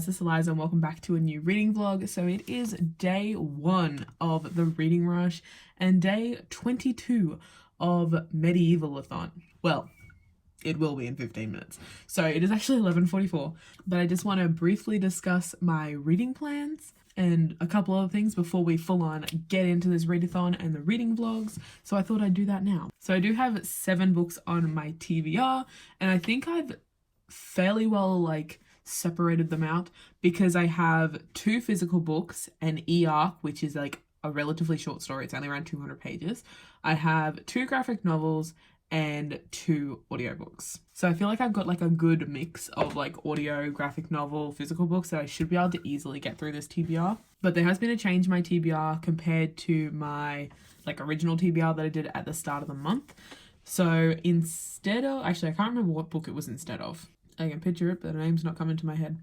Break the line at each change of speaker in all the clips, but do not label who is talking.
guys, this is Eliza and welcome back to a new reading vlog. So it is day 1 of the reading rush and day 22 of MedievalAthon. Well, it will be in 15 minutes. So it is actually 11:44, but I just want to briefly discuss my reading plans and a couple other things before we full on get into this readathon and the reading vlogs. So I thought I'd do that now. So I do have 7 books on my TBR, and I think I've fairly well separated them out because I have 2 physical books, an e-arc, which is like a relatively short story. It's only around 200 pages. I have 2 graphic novels and 2 audiobooks. So I feel like I've got like a good mix of like audio, graphic novel, physical books, so I should be able to easily get through this TBR. But there has been a change in my TBR compared to my original TBR that I did at the start of the month. So instead of, actually I can't remember what book it was instead of. I can picture it, but the name's not coming to my head.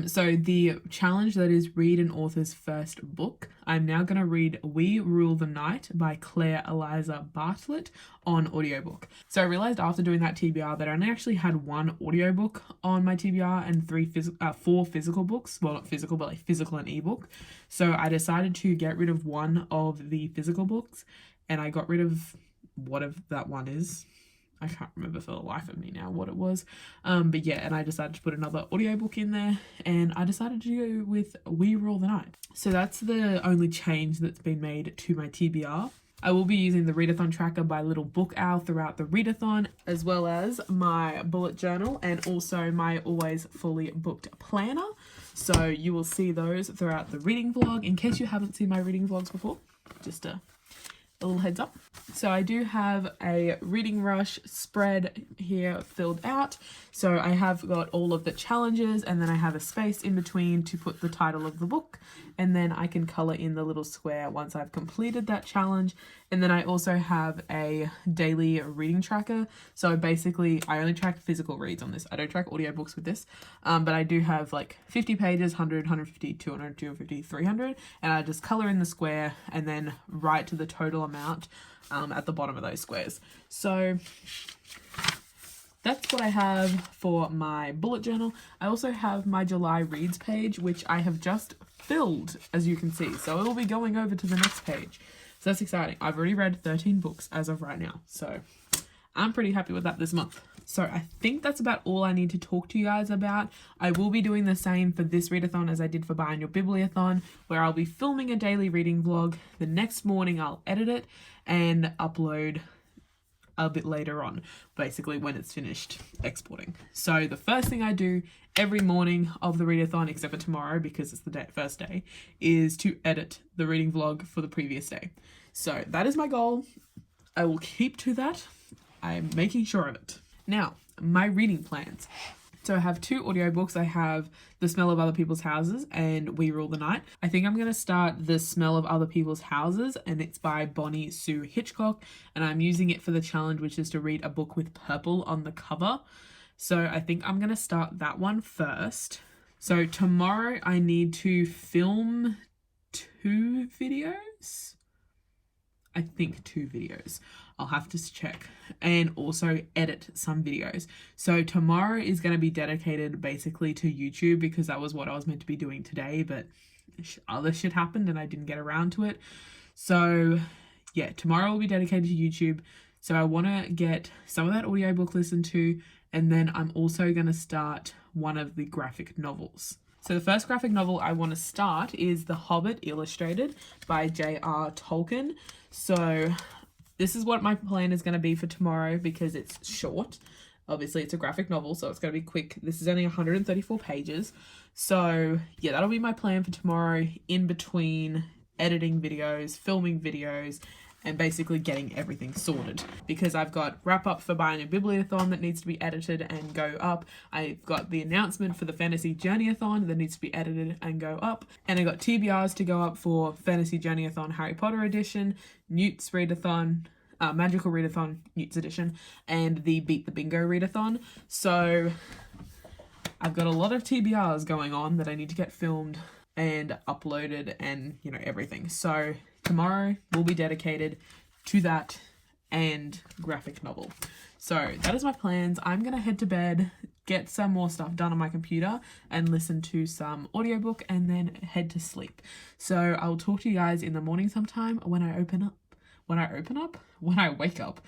So the challenge that is read an author's first book, I'm now going to read We Rule the Night by Eliza Bartlett on audiobook. So I realized after doing that TBR that I only actually had 1 audiobook on my TBR and 4 physical books. Well, not physical, but like physical and ebook. So I decided to get rid of 1 of the physical books, and I got rid of whatever that one is. I can't remember for the life of me now what it was. But yeah, and I decided to put another audiobook in there, and I decided to go with We Rule the Night. So that's the only change that's been made to my TBR. I will be using the readathon tracker by Little Book Owl throughout the readathon, as well as my bullet journal and also my always fully booked planner. So you will see those throughout the reading vlog. In case you haven't seen my reading vlogs before, just a little heads up. So I do have a reading rush spread here filled out. So I have got all of the challenges, and then I have a space in between to put the title of the book, and then I can color in the little square once I've completed that challenge. And then I also have a daily reading tracker. So basically I only track physical reads on this. I don't track audiobooks with this, but I do have 50 pages, 100, 150, 200, 250, 300, and I just color in the square and then write to the total amount at the bottom of those squares. So that's what I have for my bullet journal. I also have my July reads page, which I have just filled, as you can see. So it will be going over to the next page. So that's exciting. I've already read 13 books as of right now. So I'm pretty happy with that this month. So I think that's about all I need to talk to you guys about. I will be doing the same for this readathon as I did for buying your MedievalAthon, where I'll be filming a daily reading vlog. The next morning I'll edit it and upload a bit later on, basically when it's finished exporting. So the first thing I do every morning of the readathon, except for tomorrow because it's the first day, is to edit the reading vlog for the previous day. So that is my goal. I will keep to that. I'm making sure of it. Now, my reading plans. So I have 2 audiobooks. I have The Smell of Other People's Houses and We Rule the Night. I think I'm going to start The Smell of Other People's Houses, and it's by Bonnie Sue Hitchcock, and I'm using it for the challenge, which is to read a book with purple on the cover. So I think I'm going to start that one first. So tomorrow I need to film 2 videos. I think 2 videos. I'll have to check, and also edit some videos. So tomorrow is going to be dedicated basically to YouTube because that was what I was meant to be doing today, but other shit happened and I didn't get around to it. So yeah, tomorrow will be dedicated to YouTube. So I want to get some of that audiobook listened to, and then I'm also going to start one of the graphic novels. So the first graphic novel I want to start is The Hobbit Illustrated by J.R. Tolkien. So this is what my plan is going to be for tomorrow because it's short. Obviously, it's a graphic novel, so it's going to be quick. This is only 134 pages. So yeah, that'll be my plan for tomorrow, in between editing videos, filming videos, and basically getting everything sorted. Because I've got wrap up for buying a MedievalAthon that needs to be edited and go up. I've got the announcement for the Fantasy Journey-a-thon that needs to be edited and go up. And I got TBRs to go up for Fantasy Journey-a-thon Harry Potter edition, Newt's Readathon, Magical Readathon, Newt's edition, and the Beat the Bingo Readathon. So I've got a lot of TBRs going on that I need to get filmed and uploaded and, everything. So tomorrow will be dedicated to that and graphic novel. So that is my plans. I'm going to head to bed get some more stuff done on my computer and listen to some audiobook and then head to sleep. So I'll talk to you guys in the morning sometime when I wake up.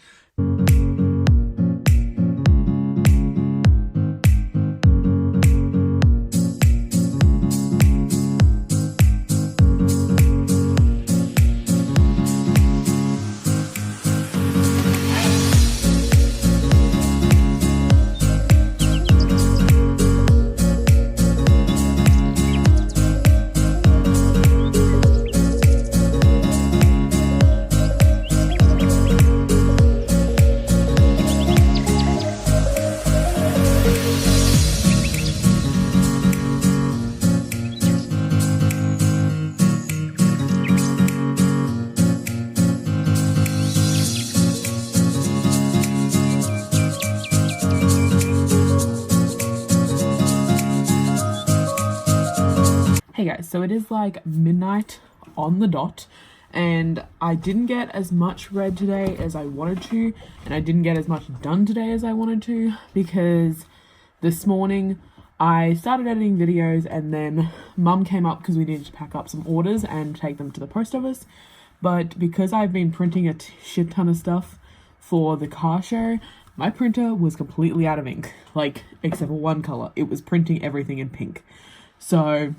Hey guys, so it is like midnight on the dot, and I didn't get as much read today as I wanted to, and I didn't get as much done today as I wanted to, because this morning I started editing videos and then mum came up because we needed to pack up some orders and take them to the post office. But because I've been printing a shit ton of stuff for the car show, my printer was completely out of ink, like except for one color. It was printing everything in pink. So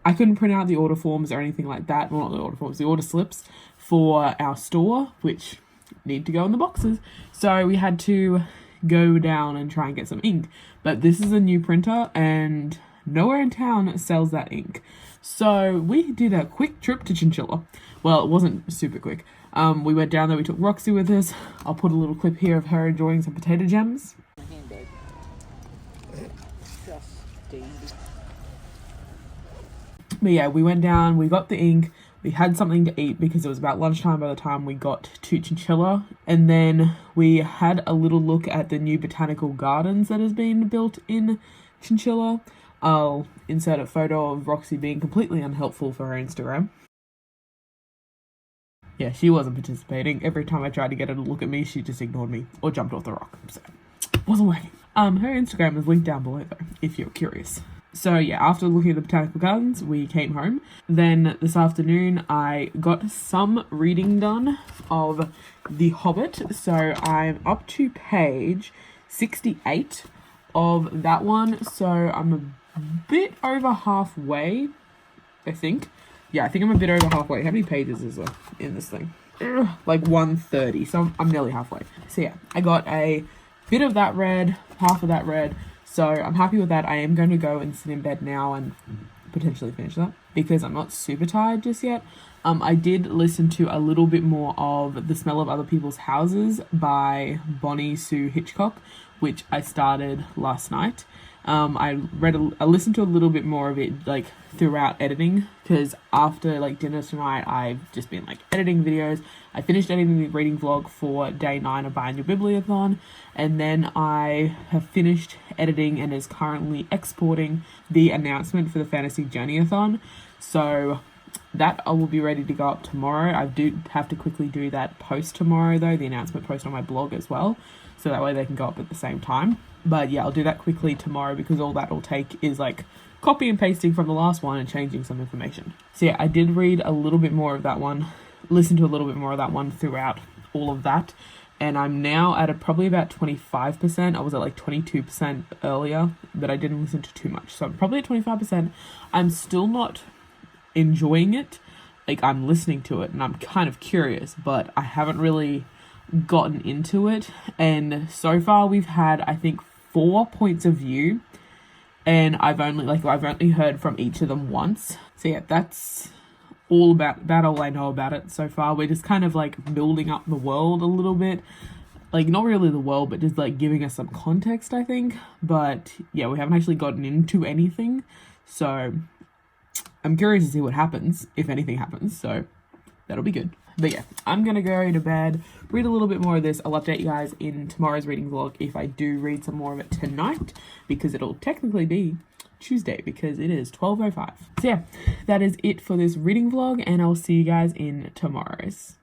I couldn't print out the order forms or anything like that. Well, not the order forms, the order slips for our store, which need to go in the boxes. So we had to go down and try and get some ink. But this is a new printer and nowhere in town sells that ink. So we did a quick trip to Chinchilla. Well, it wasn't super quick. We went down there, we took Roxy with us. I'll put a little clip here of her enjoying some potato gems. But yeah, we went down, we got the ink, we had something to eat because it was about lunchtime by the time we got to Chinchilla. And then we had a little look at the new botanical gardens that has been built in Chinchilla. I'll insert a photo of Roxy being completely unhelpful for her Instagram. Yeah, she wasn't participating. Every time I tried to get her to look at me, she just ignored me or jumped off the rock. So, wasn't working. Her Instagram is linked down below though, if you're curious. So yeah, after looking at the botanical gardens, we came home. Then this afternoon, I got some reading done of The Hobbit. So I'm up to page 68 of that one. So I'm a bit over halfway, I think. Yeah, I think I'm a bit over halfway. How many pages is there in this thing? Like 130, so I'm nearly halfway. So yeah, I got a bit of that read, half of that read. So I'm happy with that. I am going to go and sit in bed now and potentially finish that because I'm not super tired just yet. I did listen to a little bit more of The Smell of Other People's Houses by Bonnie Sue Hitchcock, which I started last night. I listened to a little bit more of it like throughout editing because after like dinner tonight I've just been like editing videos. I finished editing the reading vlog for day 9 of MedievalAthon, and then I have finished editing and is currently exporting the announcement for the Fantasy Journey-a-thon. So that I will be ready to go up tomorrow. I do have to quickly do that post tomorrow though, the announcement post on my blog as well, so that way they can go up at the same time. But yeah, I'll do that quickly tomorrow because all that will take is like copy and pasting from the last one and changing some information. So yeah, I did read a little bit more of that one, listen to a little bit more of that one throughout all of that. And I'm now at probably about 25%. I was at like 22% earlier, but I didn't listen to too much. So I'm probably at 25%. I'm still not enjoying it. Like I'm listening to it and I'm kind of curious, but I haven't really gotten into it. And so far we've had, I think, 4 points of view, and I've only heard from each of them once. So yeah, that's all I know about it so far. We're just kind of like building up the world a little bit, like not really the world, but just like giving us some context, I think. But yeah, we haven't actually gotten into anything, so I'm curious to see what happens, if anything happens, so that'll be good. But yeah, I'm gonna go to bed, read a little bit more of this. I'll update you guys in tomorrow's reading vlog if I do read some more of it tonight, because it'll technically be Tuesday because it is 12:05. So yeah, that is it for this reading vlog, and I'll see you guys in tomorrow's.